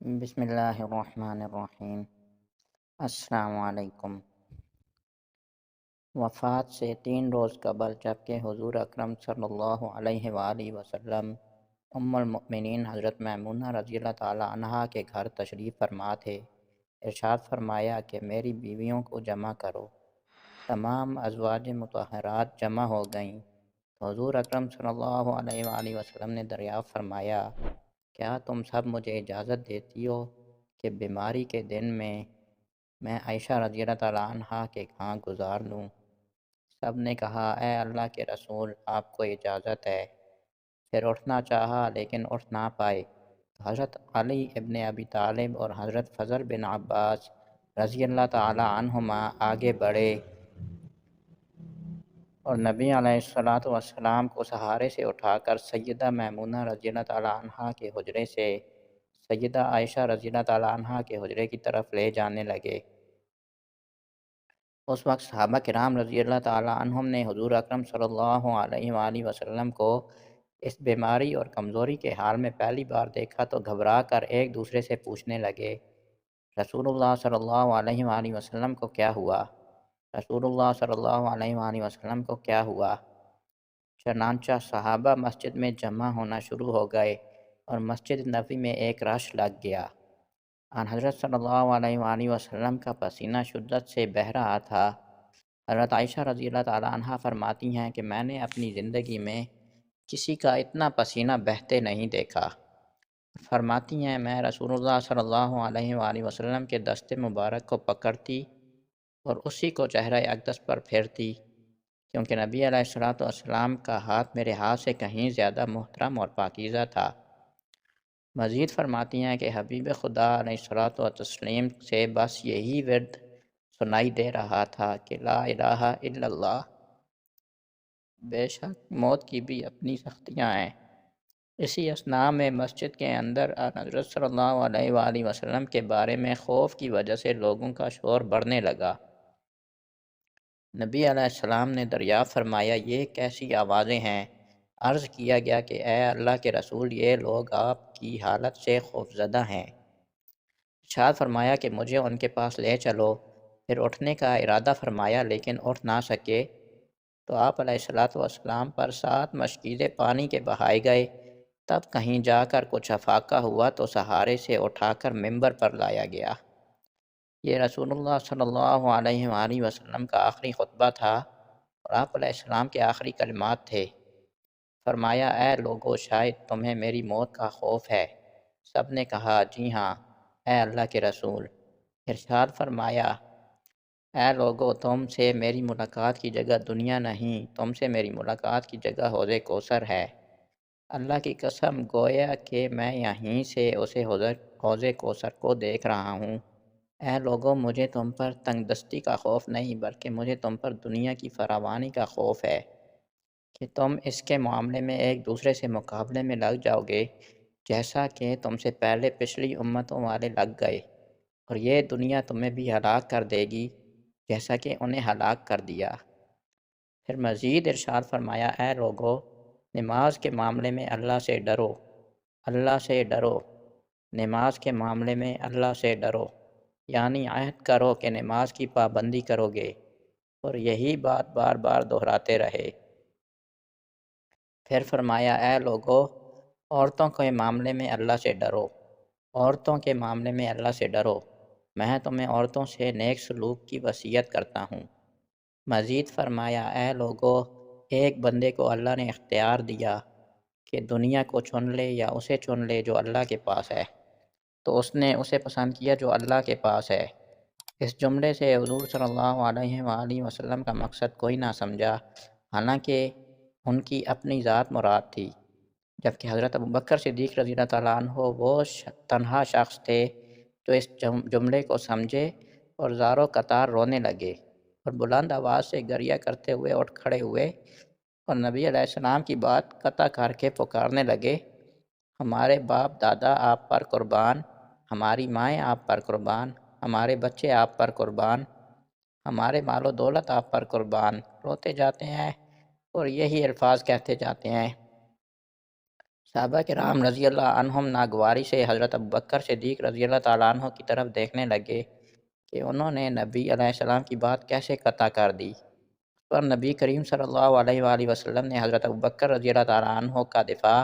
بسم اللہ الرحمن الرحیم۔ السلام علیکم۔ وفات سے 3 روز قبل جبکہ حضور اکرم صلی اللہ علیہ وآلہ وسلم ام المؤمنین حضرت میمونہ رضی اللہ تعالی عنہا کے گھر تشریف فرما تھے، ارشاد فرمایا کہ میری بیویوں کو جمع کرو۔ تمام ازواج مطہرات جمع ہو گئیں تو حضور اکرم صلی اللہ علیہ وآلہ وسلم نے دریافت فرمایا، کیا تم سب مجھے اجازت دیتی ہو کہ بیماری کے دن میں عائشہ رضی اللہ تعالیٰ عنہا کے ہاں گزار لوں؟ سب نے کہا، اے اللہ کے رسول، آپ کو اجازت ہے۔ پھر اٹھنا چاہا لیکن اٹھ نہ پائے تو حضرت علی ابن ابی طالب اور حضرت فضل بن عباس رضی اللہ تعالیٰ عنہما آگے بڑھے اور نبی علیہ السلام کو سہارے سے اٹھا کر سیدہ میمونہ رضی اللہ تعالیٰ عنہا کے حجرے سے سیدہ عائشہ رضی اللہ تعالیٰ عنہا کے حجرے کی طرف لے جانے لگے۔ اس وقت صحابہ کرام رضی اللہ تعالیٰ عنہم نے حضور اکرم صلی اللہ علیہ وآلہ وسلم کو اس بیماری اور کمزوری کے حال میں پہلی بار دیکھا تو گھبرا کر ایک دوسرے سے پوچھنے لگے، رسول اللہ صلی اللہ علیہ وآلہ وسلم کو کیا ہوا؟ رسول اللہ صلی اللہ علیہ وآلہ وسلم کو کیا ہوا؟ چنانچہ صحابہ مسجد میں جمع ہونا شروع ہو گئے اور مسجد نبوی میں ایک رش لگ گیا۔ آن حضرت صلی اللہ علیہ وآلہ وسلم کا پسینہ شدت سے بہہ رہا تھا۔ حضرت عائشہ رضی اللہ تعالیٰ عنہا فرماتی ہیں کہ میں نے اپنی زندگی میں کسی کا اتنا پسینہ بہتے نہیں دیکھا۔ فرماتی ہیں میں رسول اللہ صلی اللہ علیہ وآلہ وسلم کے دست مبارک کو پکڑتی اور اسی کو چہرہ اقدس پر پھیرتی، کیونکہ نبی علیہ السلام کا ہاتھ میرے ہاتھ سے کہیں زیادہ محترم اور پاکیزہ تھا۔ مزید فرماتی ہیں کہ حبیب خدا علیہ السلام سے بس یہی ورد سنائی دے رہا تھا کہ لا الہ الا اللہ، بے شک موت کی بھی اپنی سختیاں ہیں۔ اسی اثناء میں مسجد کے اندر حضرت صلی اللہ علیہ وآلہ وسلم کے بارے میں خوف کی وجہ سے لوگوں کا شور بڑھنے لگا۔ نبی علیہ السلام نے دریافت فرمایا، یہ کیسی آوازیں ہیں؟ عرض کیا گیا کہ اے اللہ کے رسول، یہ لوگ آپ کی حالت سے خوفزدہ ہیں۔ ارشاد فرمایا کہ مجھے ان کے پاس لے چلو۔ پھر اٹھنے کا ارادہ فرمایا لیکن اٹھ نہ سکے تو آپ علیہ السلام پر 7 مشکیزیں پانی کے بہائے گئے۔ تب کہیں جا کر کچھ افاقہ ہوا تو سہارے سے اٹھا کر ممبر پر لایا گیا۔ یہ رسول اللہ صلی اللہ علیہ وآلہ وسلم کا آخری خطبہ تھا اور آپ علیہ السلام کے آخری کلمات تھے۔ فرمایا، اے لوگو، شاید تمہیں میری موت کا خوف ہے۔ سب نے کہا، جی ہاں اے اللہ کے رسول۔ ارشاد فرمایا، اے لوگو، تم سے میری ملاقات کی جگہ دنیا نہیں، تم سے میری ملاقات کی جگہ حوض کوثر ہے۔ اللہ کی قسم، گویا کہ میں یہیں سے اسے حوض کوثر کو دیکھ رہا ہوں۔ اے لوگو، مجھے تم پر تنگ دستی کا خوف نہیں بلکہ مجھے تم پر دنیا کی فراوانی کا خوف ہے کہ تم اس کے معاملے میں ایک دوسرے سے مقابلے میں لگ جاؤ گے جیسا کہ تم سے پہلے پچھلی امتوں والے لگ گئے، اور یہ دنیا تمہیں بھی ہلاک کر دے گی جیسا کہ انہیں ہلاک کر دیا۔ پھر مزید ارشاد فرمایا، اے لوگو، نماز کے معاملے میں اللہ سے ڈرو، اللہ سے ڈرو، نماز کے معاملے میں اللہ سے ڈرو، یعنی عہد کرو کہ نماز کی پابندی کرو گے اور یہی بات بار بار دہراتے رہے۔ پھر فرمایا، اے لوگو، عورتوں کے معاملے میں اللہ سے ڈرو، عورتوں کے معاملے میں اللہ سے ڈرو، میں تمہیں عورتوں سے نیک سلوک کی وصیت کرتا ہوں۔ مزید فرمایا، اے لوگو، ایک بندے کو اللہ نے اختیار دیا کہ دنیا کو چن لے یا اسے چن لے جو اللہ کے پاس ہے، تو اس نے اسے پسند کیا جو اللہ کے پاس ہے۔ اس جملے سے حضور صلی اللہ علیہ وآلہ وسلم کا مقصد کوئی نہ سمجھا، حالانکہ ان کی اپنی ذات مراد تھی، جبکہ حضرت ابوبکر صدیق رضی اللہ تعالیٰ عنہ وہ تنہا شخص تھے جو اس جملے کو سمجھے اور زار و قطار رونے لگے اور بلند آواز سے گریہ کرتے ہوئے اٹھ کھڑے ہوئے اور نبی علیہ السلام کی بات قطع کر کے پکارنے لگے، ہمارے باپ دادا آپ پر قربان، ہماری مائیں آپ پر قربان، ہمارے بچے آپ پر قربان، ہمارے مال و دولت آپ پر قربان۔ روتے جاتے ہیں اور یہی الفاظ کہتے جاتے ہیں۔ صحابہ کرام رضی اللہ عنہم ناگواری سے حضرت ابوبکر صدیق رضی اللہ تعالیٰ عنہ کی طرف دیکھنے لگے کہ انہوں نے نبی علیہ السلام کی بات کیسے قطع کر دی۔ اس پر نبی کریم صلی اللہ علیہ وآلہ وسلم نے حضرت ابوبکر رضی اللہ تعالیٰ عنہ کا دفاع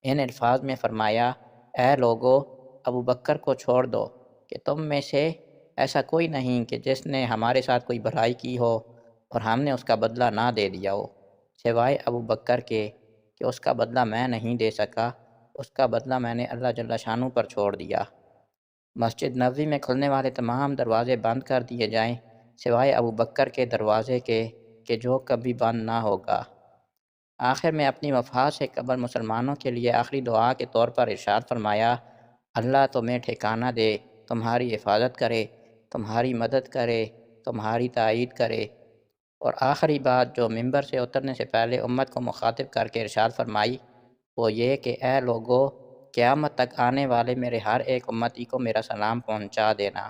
ان الفاظ میں فرمایا: اے لوگو، ابوبکر کو چھوڑ دو کہ تم میں سے ایسا کوئی نہیں کہ جس نے ہمارے ساتھ کوئی بھلائی کی ہو اور ہم نے اس کا بدلہ نہ دے دیا ہو، سوائے ابوبکر کے کہ اس کا بدلہ میں نہیں دے سکا، اس کا بدلہ میں نے اللہ جل شانہ پر چھوڑ دیا۔ مسجد نبوی میں کھلنے والے تمام دروازے بند کر دیے جائیں سوائے ابوبکر کے دروازے کے کہ جو کبھی بند نہ ہوگا۔ آخر میں اپنی وفات سے قبل مسلمانوں کے لیے آخری دعا کے طور پر ارشاد فرمایا: اللہ تمہیں ٹھکانہ دے، تمہاری حفاظت کرے، تمہاری مدد کرے، تمہاری تائید کرے۔ اور آخری بات جو ممبر سے اترنے سے پہلے امت کو مخاطب کر کے ارشاد فرمائی وہ یہ کہ اے لوگو، قیامت تک آنے والے میرے ہر ایک امتی کو میرا سلام پہنچا دینا۔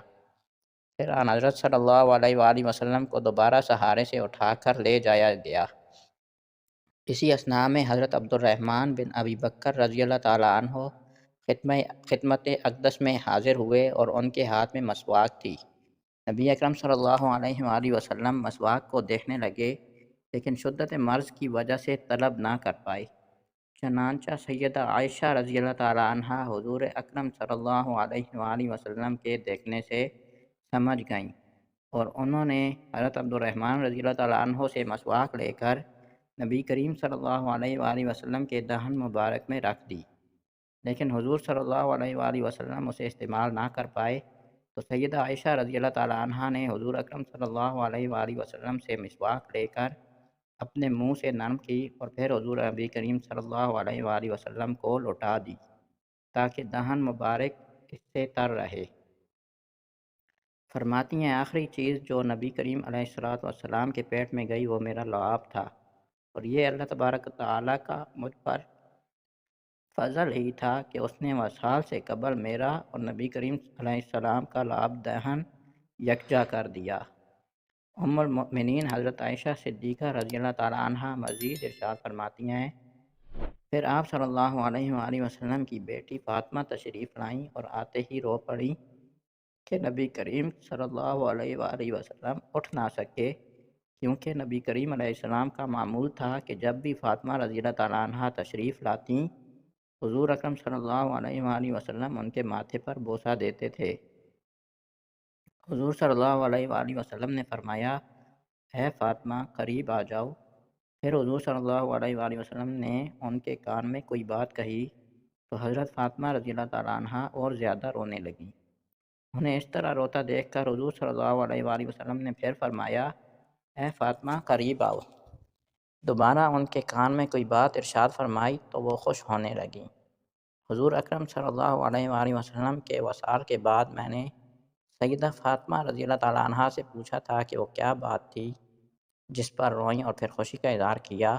پھر آن حضرت صلی اللہ علیہ وآلہ وسلم کو دوبارہ سہارے سے اٹھا کر لے جایا گیا۔ اسی اثناء میں حضرت عبد الرحمن بن ابی بکر رضی اللہ تعالیٰ عنہ خدمت اقدس میں حاضر ہوئے اور ان کے ہاتھ میں مسواک تھی۔ نبی اکرم صلی اللہ علیہ وآلہ وسلم مسواک کو دیکھنے لگے لیکن شدت مرض کی وجہ سے طلب نہ کر پائے۔ چنانچہ سیدہ عائشہ رضی اللہ تعالیٰ عنہ حضور اکرم صلی اللہ علیہ وآلہ وسلم کے دیکھنے سے سمجھ گئیں اور انہوں نے حضرت عبد الرحمن رضی اللہ تعالیٰ عنہ سے مسواک لے کر نبی کریم صلی اللہ علیہ وآلہ وسلم کے دہن مبارک میں رکھ دی، لیکن حضور صلی اللہ علیہ وآلہ وسلم اسے استعمال نہ کر پائے تو سیدہ عائشہ رضی اللہ تعالیٰ عنہ نے حضور اکرم صلی اللہ علیہ وآلہ وسلم سے مسواک لے کر اپنے منہ سے نرم کی اور پھر حضور نبی کریم صلی اللہ علیہ وآلہ وسلم کو لوٹا دی تاکہ دہن مبارک اس سے تر رہے۔ فرماتی ہیں آخری چیز جو نبی کریم علیہ السلام کے پیٹ میں گئی وہ میرا لعاب تھا، اور یہ اللہ تبارک تعالیٰ کا مجھ پر فضل ہی تھا کہ اس نے وصال سے قبل میرا اور نبی کریم علیہ السلام کا لعاب دہن یکجا کر دیا۔ ام المؤمنین حضرت عائشہ صدیقہ رضی اللہ تعالیٰ عنہ مزید ارشاد فرماتی ہیں: پھر آپ صلی اللہ علیہ وآلہ وسلم کی بیٹی فاطمہ تشریف لائیں اور آتے ہی رو پڑیں کہ نبی کریم صلی اللہ علیہ وآلہ وسلم اٹھ نہ سکے، کیونکہ نبی کریم علیہ السلام کا معمول تھا کہ جب بھی فاطمہ رضی اللہ تعالیٰ عنہ تشریف لاتیں حضور اکرم صلی اللہ علیہ وآلہ وسلم ان کے ماتھے پر بوسہ دیتے تھے۔ حضور صلی اللہ علیہ وآلہ وسلم نے فرمایا: اے فاطمہ قریب آ جاؤ۔ پھر حضور صلی اللہ علیہ وآلہ وسلم نے ان کے کان میں کوئی بات کہی تو حضرت فاطمہ رضی اللہ تعالیٰ عنہ اور زیادہ رونے لگیں۔ انہیں اس طرح روتا دیکھ کر حضور صلی اللہ علیہ وآلہ وسلم نے پھر فرمایا: اے فاطمہ قریب آؤ۔ دوبارہ ان کے کان میں کوئی بات ارشاد فرمائی تو وہ خوش ہونے لگیں۔ حضور اکرم صلی اللہ علیہ وآلہ وسلم کے وصال کے بعد میں نے سیدہ فاطمہ رضی اللہ تعالیٰ عنہ سے پوچھا تھا کہ وہ کیا بات تھی جس پر روئیں اور پھر خوشی کا اظہار کیا۔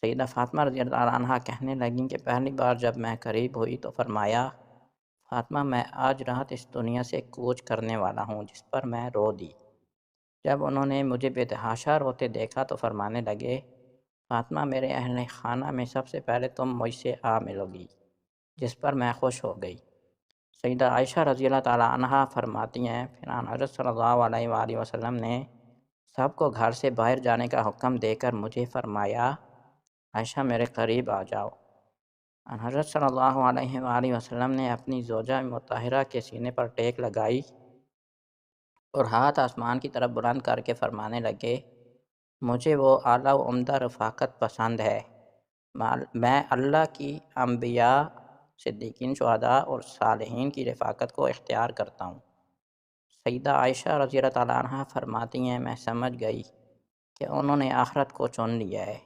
سیدہ فاطمہ رضی اللہ تعالیٰ عنہ کہنے لگیں کہ پہلی بار جب میں قریب ہوئی تو فرمایا: فاطمہ میں آج رات اس دنیا سے کوچ کرنے والا ہوں، جس پر میں رو دی۔ جب انہوں نے مجھے بے تحاشا روتے دیکھا تو فرمانے لگے: فاطمہ میرے اہل خانہ میں سب سے پہلے تم مجھ سے آ ملو گی، جس پر میں خوش ہو گئی۔ سیدہ عائشہ رضی اللہ تعالیٰ عنہ فرماتی ہیں پھر آن حضرت صلی اللہ علیہ وآلہ وسلم نے سب کو گھر سے باہر جانے کا حکم دے کر مجھے فرمایا: عائشہ میرے قریب آ جاؤ۔ آن حضرت صلی اللہ علیہ وآلہ وسلم نے اپنی زوجہ مطہرہ کے سینے پر ٹیک لگائی اور ہاتھ آسمان کی طرف بلند کر کے فرمانے لگے: مجھے وہ اعلیٰ و عمدہ رفاقت پسند ہے، میں اللہ کی انبیاء، صدیقین، شہداء اور صالحین کی رفاقت کو اختیار کرتا ہوں۔ سیدہ عائشہ رضی اللہ تعالیٰ عنہ فرماتی ہیں میں سمجھ گئی کہ انہوں نے آخرت کو چن لیا ہے۔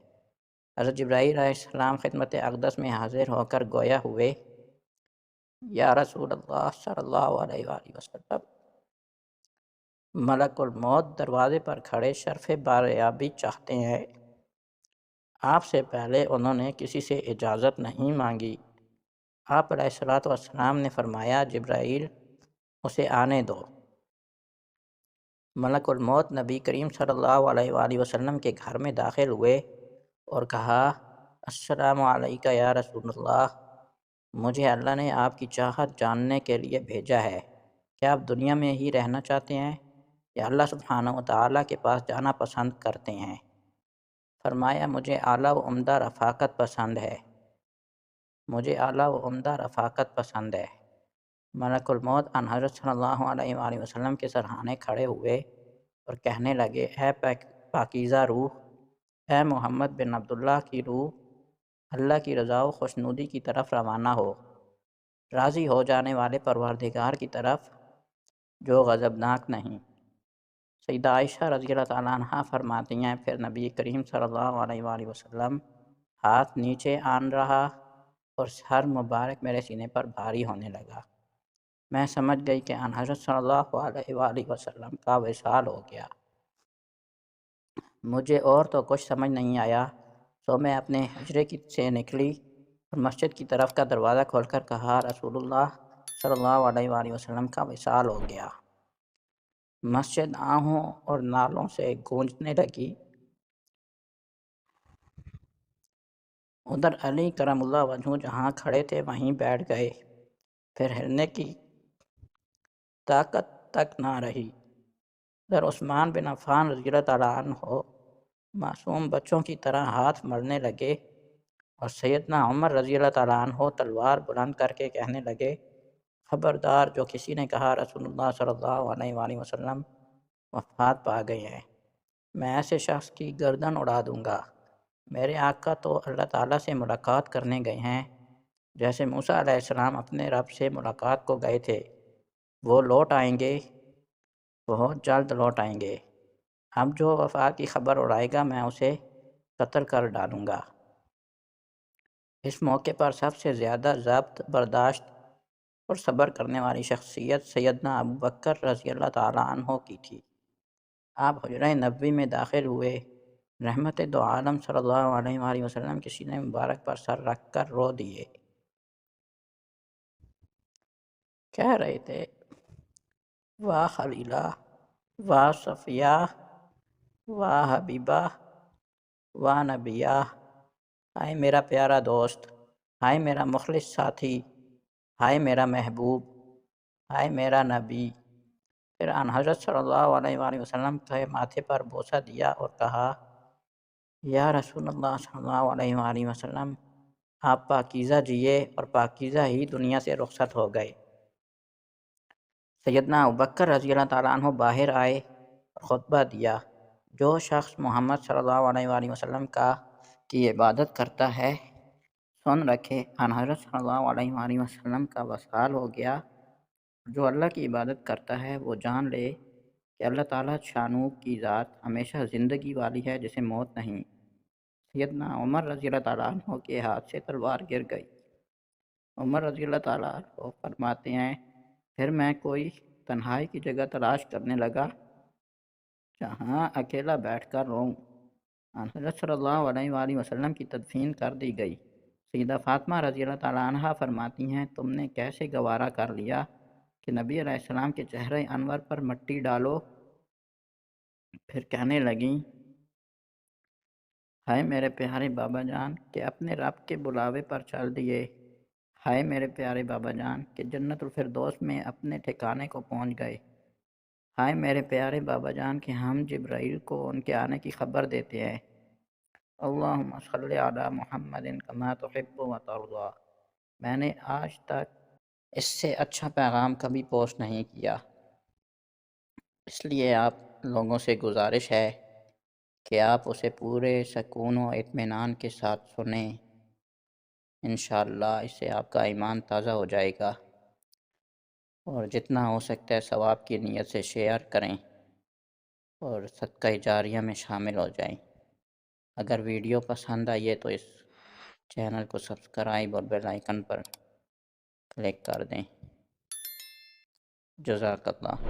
حضرت جبرائیل علیہ السلام خدمت اقدس میں حاضر ہو کر گویا ہوئے: یا رسول اللہ صلی اللہ علیہ وآلہ وسلم، ملک الموت دروازے پر کھڑے شرف بازیابی چاہتے ہیں۔ آپ سے پہلے انہوں نے کسی سے اجازت نہیں مانگی۔ آپ علیہ السلام نے فرمایا: جبرائیل اسے آنے دو۔ ملک الموت نبی کریم صلی اللہ علیہ وآلہ وسلم کے گھر میں داخل ہوئے اور کہا: السلام علیکم یا رسول اللہ، مجھے اللہ نے آپ کی چاہت جاننے کے لیے بھیجا ہے۔ کیا آپ دنیا میں ہی رہنا چاہتے ہیں یا اللہ سبحانہ و تعالیٰ کے پاس جانا پسند کرتے ہیں؟ فرمایا مجھے اعلیٰ و عمدہ رفاقت پسند ہے، مجھے اعلیٰ و عمدہ رفاقت پسند ہے۔ ملک الموت ان حضرت صلی اللہ علیہ وآلہ وسلم کے سرہانے کھڑے ہوئے اور کہنے لگے، اے پاکیزہ روح، اے محمد بن عبداللہ کی روح، اللہ کی رضا و خوشنودی کی طرف روانہ ہو، راضی ہو جانے والے پروردگار کی طرف جو غضبناک نہیں۔ سیدہ عائشہ رضی اللہ تعالیٰ عنہ فرماتی ہیں، پھر نبی کریم صلی اللہ علیہ وآلہ وسلم ہاتھ نیچے آن رہا اور سر مبارک میرے سینے پر بھاری ہونے لگا۔ میں سمجھ گئی کہ ان حضرت صلی اللہ علیہ وآلہ وسلم کا وصال ہو گیا۔ مجھے اور تو کچھ سمجھ نہیں آیا، تو میں اپنے حجرے سے نکلی اور مسجد کی طرف کا دروازہ کھول کر کہا، رسول اللہ صلی اللہ علیہ وآلہ وسلم کا وصال ہو گیا۔ مسجد آہوں اور نالوں سے گونجنے لگی۔ ادھر علی کرم اللہ وجہہ جہاں کھڑے تھے وہیں بیٹھ گئے، پھر ہلنے کی طاقت تک نہ رہی۔ ادھر عثمان بن عفان رضی اللہ تعالیٰ عنہ معصوم بچوں کی طرح ہاتھ ملنے لگے اور سیدنا عمر رضی اللہ تعالیٰ عنہ تلوار بلند کر کے کہنے لگے، خبردار، جو کسی نے کہا رسول اللہ صلی اللہ علیہ وآلہ وسلم وفات پا گئے ہیں، میں ایسے شخص کی گردن اڑا دوں گا۔ میرے آقا تو اللہ تعالیٰ سے ملاقات کرنے گئے ہیں، جیسے موسیٰ علیہ السلام اپنے رب سے ملاقات کو گئے تھے، وہ لوٹ آئیں گے، بہت جلد لوٹ آئیں گے۔ اب جو وفات کی خبر اڑائے گا میں اسے قتل کر ڈالوں گا۔ اس موقع پر سب سے زیادہ ضبط برداشت اور صبر کرنے والی شخصیت سیدنا ابو بکر رضی اللہ تعالیٰ عنہ کی تھی۔ آپ حجرہ نبوی میں داخل ہوئے، رحمت دو عالم صلی اللہ علیہ وآلہ وسلم کے سینے مبارک پر سر رکھ کر رو دیے۔ کہہ رہے تھے، واہ خلیلہ، واہ صفیہ، واہ حبیبہ، واہ نبیہ، ہائے میرا پیارا دوست، ہائے میرا مخلص ساتھی، ہائے میرا محبوب، ہائے میرا نبی۔ پھر ان حضرت صلی اللہ علیہ وآلہ وسلم کے ماتھے پر بوسہ دیا اور کہا، یا رسول اللہ صلی اللہ علیہ وآلہ وسلم، آپ پاکیزہ جیے اور پاکیزہ ہی دنیا سے رخصت ہو گئے۔ سیدنا ابوبکر رضی اللہ تعالیٰ عنہ باہر آئے اور خطبہ دیا، جو شخص محمد صلی اللہ علیہ وآلہ وسلم کی عبادت کرتا ہے، سن رکھے، ان حضرت صلی اللہ علیہ وآلہ وسلم کا وصال ہو گیا۔ جو اللہ کی عبادت کرتا ہے وہ جان لے کہ اللہ تعالیٰ شانو کی ذات ہمیشہ زندگی والی ہے جسے موت نہیں۔ سیدنا عمر رضی اللہ تعالیٰ عنہ کے ہاتھ سے تلوار گر گئی۔ عمر رضی اللہ تعالیٰ عنہ فرماتے ہیں، پھر میں کوئی تنہائی کی جگہ تلاش کرنے لگا جہاں اکیلا بیٹھ کر روں۔ حضرت صلی اللہ علیہ وآلہ وسلم کی تدفین کر دی گئی۔ سیدہ فاطمہ رضی اللہ تعالیٰ عنہ فرماتی ہیں، تم نے کیسے گوارا کر لیا کہ نبی علیہ السلام کے چہرہ انور پر مٹی ڈالو؟ پھر کہنے لگیں، ہائے میرے پیارے بابا جان کہ اپنے رب کے بلاوے پر چل دیے، ہائے میرے پیارے بابا جان کہ جنت الفردوس میں اپنے ٹھکانے کو پہنچ گئے، ہائے میرے پیارے بابا جان کہ ہم جبرائیل کو ان کے آنے کی خبر دیتے ہیں۔ اللہم صلی علی محمد کما تحب و ترضی۔ میں نے آج تک اس سے اچھا پیغام کبھی پوسٹ نہیں کیا، اس لیے آپ لوگوں سے گزارش ہے کہ آپ اسے پورے سکون و اطمینان کے ساتھ سنیں۔ انشاءاللہ اس سے آپ کا ایمان تازہ ہو جائے گا، اور جتنا ہو سکتا ہے ثواب کی نیت سے شیئر کریں اور صدقہ جاریہ میں شامل ہو جائیں۔ اگر ویڈیو پسند آئی ہے تو اس چینل کو سبسکرائب اور بیل آئیکن پر کلک کر دیں۔ جزاک اللہ۔